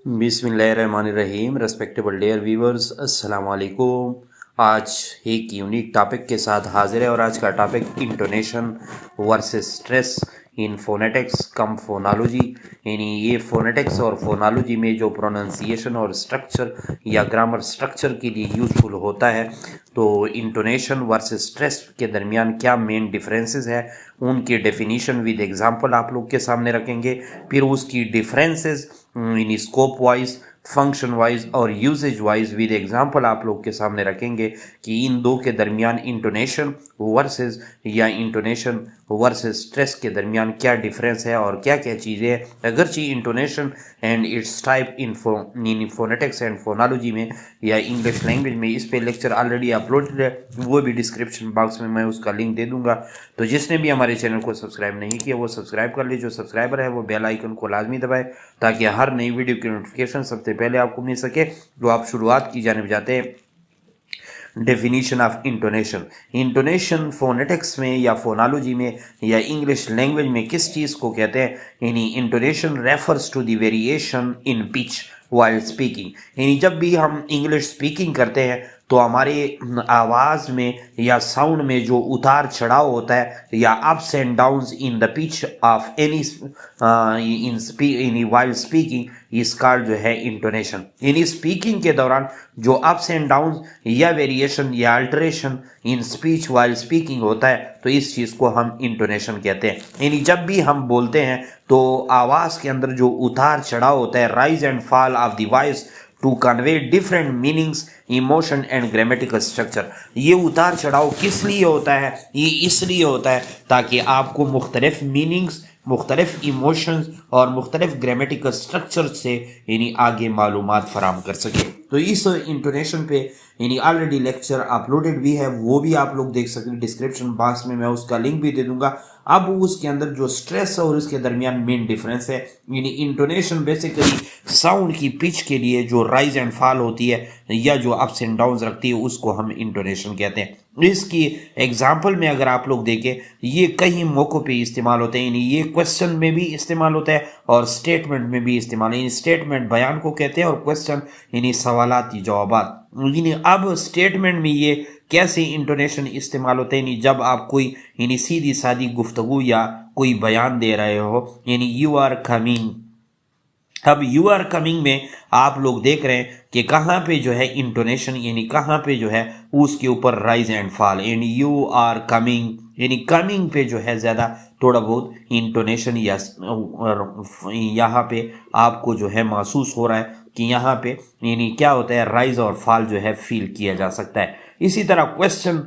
बिस्मिल्लाहिर्रहमानिर्रहीम respectable dear viewers अस्सलाम वालेकुम। आज एक यूनिक टॉपिक के साथ हाजिर है और आज का topic intonation versus stress in phonetics come phonology. यानी ये फोनेटिक्स और फोनोलॉजी में जो प्रोनाउंसिएशन और स्ट्रक्चर या ग्रामर स्ट्रक्चर के लिए यूज़फुल होता है, तो इंटोनेशन वर्सेस स्ट्रेस के दरमियान क्या मेन डिफरेंसेस है, उनके डेफिनीशन विद एग्जांपल आप लोग के सामने रखेंगे। फिर उसकी differences in scope wise, function wise और यूजेज वाइज विद एग्जांपल आप लोग के सामने रखेंगे कि इन दो के दरमियान इंटोनेशन वर्सेस या इंटोनेशन वर्सेस स्ट्रेस के दरमियान क्या डिफरेंस है और क्या क्या चीज़ें हैं। अगरचे intonation and it's type in phonetics and phonology में या इंग्लिश लैंग्वेज में इस पे लेक्चर ऑलरेडी अपलोडेड है, वो भी डिस्क्रिप्शन बॉक्स में मैं उसका लिंक दे दूंगा। तो जिसने भी हमारे चैनल को सब्सक्राइब नहीं किया वो सब्सक्राइब कर ले, जो सब्सक्राइबर है वो बेल आइकन को लाजमी दबाए ताकि हर नई वीडियो की नोटिफिकेशन सबसे पहले आपको मिल सके। तो आप शुरुआत की जाने जाते हैं definition of intonation. Intonation phonetics में या फोनोलॉजी में या इंग्लिश लैंग्वेज में किस चीज़ को कहते हैं? यानी intonation refers to the variation in pitch while speaking. यानी जब भी हम इंग्लिश स्पीकिंग करते हैं तो हमारे आवाज़ में या साउंड में जो उतार चढ़ाव होता है या ups and downs in the pitch of any in while speaking इस कॉल्ड जो है इंटोनेशन। यानी स्पीकिंग के दौरान जो अप्स एंड डाउन्स या वेरिएशन या alteration in speech while speaking होता है तो इस चीज़ को हम इंटोनेशन कहते हैं। यानी जब भी हम बोलते हैं तो आवाज़ के अंदर जो उतार चढ़ाव होता है, rise and fall of the voice to convey different meanings, emotion and grammatical structure. ये उतार चढ़ाव किस लिए होता है? ये इसलिए होता है ताकि आपको मुख्तलिफ मीनिंग्स, मुख्तलिफ इमोशंस और मुख्तलिफ ग्रामेटिकल स्ट्रक्चर से यानी आगे मालूमात फराम कर सके। तो इस इंटोनेशन पे यानी ऑलरेडी लेक्चर अपलोडेड भी है, वो भी आप लोग देख सकते हैं। डिस्क्रिप्शन बॉक्स में मैं उसका लिंक भी दे दूंगा। अब उसके अंदर जो स्ट्रेस और उसके दरमियान मेन डिफरेंस है, यानी इंटोनेशन बेसिकली साउंड की पिच के लिए जो राइज एंड फॉल होती है या जो अप्स एंड डाउन्स रखती है उसको हम इंटोनेशन कहते हैं। इसकी एग्जाम्पल में अगर आप लोग देखें, ये कई मौक़ों पे इस्तेमाल होते हैं। यानी ये क्वेश्चन में भी इस्तेमाल होता है और स्टेटमेंट में भी इस्तेमाल है। स्टेटमेंट बयान को कहते हैं और क्वेश्चन यानी सवालाती जवाबात। यानी अब स्टेटमेंट में ये कैसे इंटोनेशन इस्तेमाल होते हैं? यानी जब आप कोई यानी सीधी सादी गुफ्तगू या कोई बयान दे रहे हो, यानी यू आर कमिंग। अब यू आर कमिंग में आप लोग देख रहे हैं कि कहाँ पे जो है इंटोनेशन यानी कहाँ पे जो है उसके ऊपर राइज एंड फॉल। यानी यू आर कमिंग यानी कमिंग पे जो है ज़्यादा थोड़ा बहुत इंटोनेशन या यहाँ पे आपको जो है महसूस हो रहा है कि यहाँ पे यानी क्या होता है, राइज और फॉल जो है फील किया जा सकता है। इसी तरह क्वेश्चन,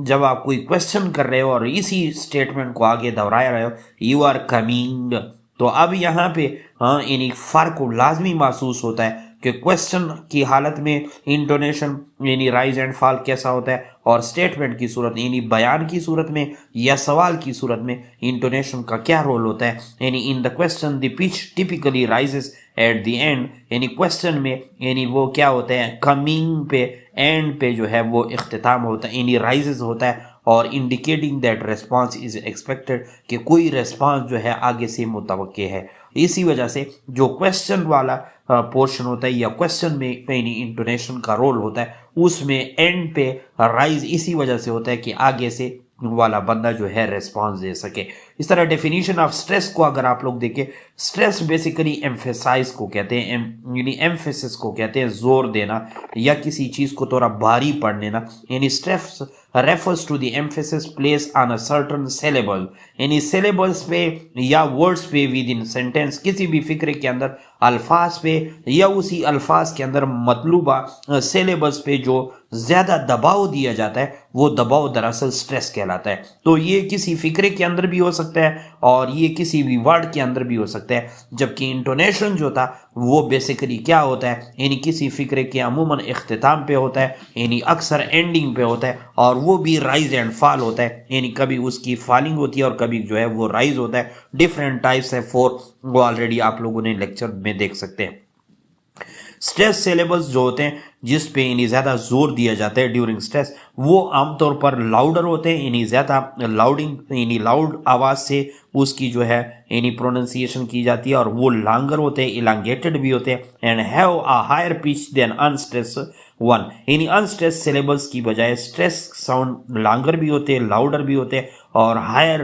जब आप कोई क्वेश्चन कर रहे हो और इसी स्टेटमेंट को आगे दोहरा रहे हो, यू आर कमिंग, तो अब यहाँ पे यानी फ़र्क लाजमी महसूस होता है कि क्वेश्चन की हालत में इंटोनेशन यानी राइज एंड फॉल कैसा होता है और स्टेटमेंट की सूरत यानी बयान की सूरत में या सवाल की सूरत में इंटोनेशन का क्या रोल होता है। यानी in the question the pitch typically rises at the end. यानी क्वेश्चन में यानी वो क्या होता है, कमिंग पे एंड पे जो है वो इख्तिताम होता है, यानी राइजेस होता है और indicating that response is expected कि कोई रेस्पॉन्स जो है आगे से मुतवक्के है। इसी वजह से जो क्वेश्चन वाला पोर्शन होता है या क्वेश्चन में यानी इंटोनेशन का रोल होता है उसमें एंड पे राइज इसी वजह से होता है कि आगे से वाला बंदा जो है रेस्पॉन्स दे सके। इस तरह डेफिनेशन ऑफ स्ट्रेस को अगर आप लोग देखें, स्ट्रेस बेसिकली एम्फेसाइज को कहते हैं, यानी एम्फेसिस को कहते हैं जोर देना या किसी चीज़ को थोड़ा भारी पड़ लेना। यानी stress refers to the emphasis placed on a certain syllable, यानी सिलेबल्स पे या वर्ड्स पे विद इन सेंटेंस, किसी भी फिक्रे के अंदर अल्फाज पे या उसी अल्फाज के अंदर मतलूबा सिलेबल्स पे जो ज़्यादा दबाव दिया जाता है वो दबाव दरअसल स्ट्रेस कहलाता है। तो ये किसी फिक्रे के अंदर भी हो सकता है और ये किसी भी वर्ड के अंदर भी हो सकता है। जबकि इंटोनेशन जो था वो बेसिकली क्या होता है, यानी किसी फिक्रे के अमूमन इख्तिताम पे होता है, यानी अक्सर एंडिंग पे होता है और वो भी राइज एंड फॉल होता है। यानी कभी उसकी फॉलिंग होती है और कभी जो है वो राइज होता है। डिफरेंट टाइप्स है 4, वो ऑलरेडी आप लोगों ने लेक्चर में देख सकते हैं। स्ट्रेस सिलेबल्स जो होते हैं जिस पे इन्हें ज़्यादा जोर दिया जाता है ड्यूरिंग स्ट्रेस, वो आमतौर पर लाउडर होते हैं। इन्हें ज़्यादा लाउड आवाज़ से उसकी जो है इन्हें प्रोनाउंसिएशन की जाती है, और वो लॉन्गर होते हैं, इलांगेटेड भी होते हैं and have a higher pitch than unstressed one. इन अनस्ट्रेस सिलेबल्स की बजाय स्ट्रेस साउंड लॉन्गर भी होते हैं, लाउडर भी होते हैं, और हायर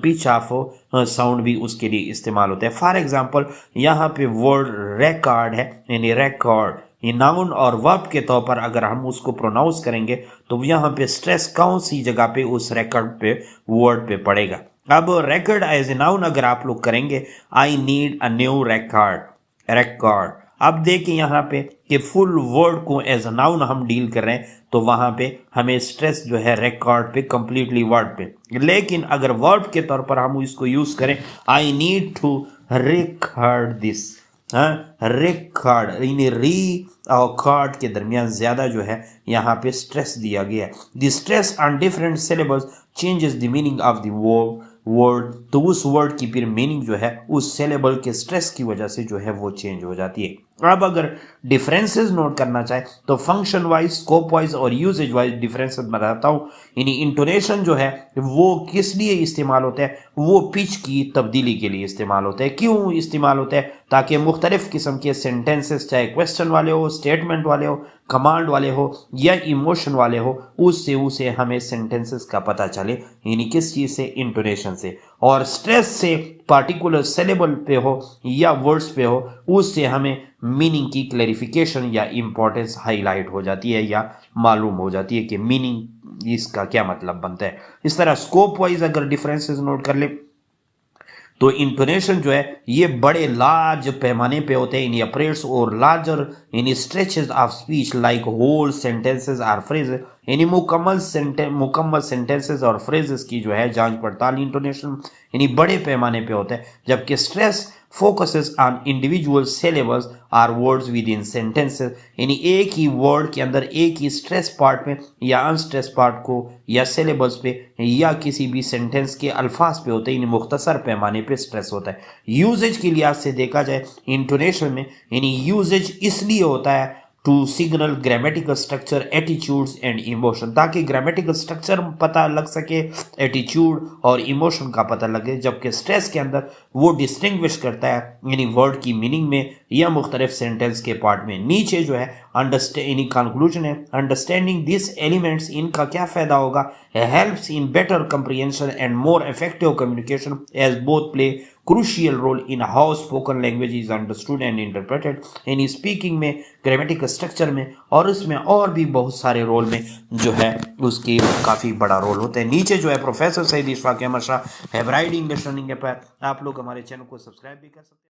पिच ऑफ साउंड भी उसके लिए इस्तेमाल होता है। फॉर एग्जांपल यहाँ पे वर्ड रिकॉर्ड है, यानी रिकॉर्ड, ये नाउन और वर्ब के तौर पर अगर हम उसको प्रोनाउंस करेंगे तो यहाँ पे स्ट्रेस कौन सी जगह पे उस रिकॉर्ड पे वर्ड पे पड़ेगा। अब रिकॉर्ड एज ए नाउन अगर आप लोग करेंगे, I need a new record. अब देखिए यहाँ पे कि फुल वर्ड को एज अ नाउन हम डील कर रहे हैं, तो वहां पे हमें स्ट्रेस जो है रिकॉर्ड पे, कंप्लीटली वर्ड पे। लेकिन अगर वर्ब के तौर पर हम इसको यूज करें, I need to record this, record, यानी री और कॉर्ड के दरमियान ज्यादा जो है यहाँ पे स्ट्रेस दिया गया है। The stress on different syllables changes the meaning of the word, तो उस वर्ड की फिर मीनिंग जो है उस सिलेबल के स्ट्रेस की वजह से जो है वो चेंज हो जाती है। अब अगर डिफरेंसेस नोट करना चाहे तो फंक्शन वाइज, स्कोप वाइज और यूजेज वाइज डिफरेंसेस बताता हूँ। यानी इंटोनेशन जो है वो किस लिए इस्तेमाल होता है, वो पिच की तब्दीली के लिए इस्तेमाल होता है। क्यों इस्तेमाल होता है? ताकि मुख्तलिफ किस्म के सेंटेंसेस, चाहे क्वेश्चन वाले हो, स्टेटमेंट वाले हो, कमांड वाले हो या इमोशन वाले हो, उससे उसे हमें सेंटेंसेस का पता चले, यानी किस चीज़ से, इंटोनेशन से। और स्ट्रेस से पार्टिकुलर सिलेबल पे हो या वर्ड्स पे हो, उससे हमें मीनिंग की क्लैरिफिकेशन या इंपॉर्टेंस हाईलाइट हो जाती है या मालूम हो जाती है कि मीनिंग इसका क्या मतलब बनता है। इस तरह स्कोप वाइज अगर डिफरेंसेस नोट कर ले तो इंटोनेशन जो है ये बड़े लार्ज पैमाने पे होते हैं, इन ऑपरेट्स और larger in stretches of speech like whole sentences और फ्रेजेस, यानी मुकम्मल सेंटेंसेस और फ्रेजेस की जो है जांच पड़ताल इंटोनेशन यानी बड़े पैमाने पे होता है। जबकि stress focuses on individual syllables or words within sentences, यानी एक ही वर्ड के अंदर एक ही स्ट्रेस पार्ट में या अनस्ट्रेस पार्ट को या सिलेबल्स पे या किसी भी सेंटेंस के अल्फाज पे होते हैं, मुख्तसर पैमाने पे स्ट्रेस होता है। यूजेज के लिहाज से देखा जाए इंटोनेशन में, यानी यूजेज इसलिए होता है to signal grammatical structure, attitudes and emotion, ताकि ग्रामेटिकल स्ट्रक्चर पता लग सके, एटीट्यूड और इमोशन का पता लगे। जबकि स्ट्रेस के अंदर वो डिस्टिंग्विश करता है, यानी वर्ड की मीनिंग में या मुख्तलिफ सेंटेंस के पार्ट में। नीचे जो है अंडरस्टैंडिंग कंक्लूजन है, अंडरस्टैंडिंग दिस एलिमेंट्स, इनका क्या फायदा होगा, helps in better comprehension and more effective communication as both play crucial role in how spoken language is understood and interpreted, यानी स्पीकिंग में, ग्रामेटिकल स्ट्रक्चर में और इसमें और भी बहुत सारे रोल में जो है उसकी काफ़ी बड़ा रोल होता है। नीचे जो है professor Saeed Ishfaq Ahmad Shah have write English learning पर आप लोग हमारे चैनल को सब्सक्राइब भी कर सकते हैं।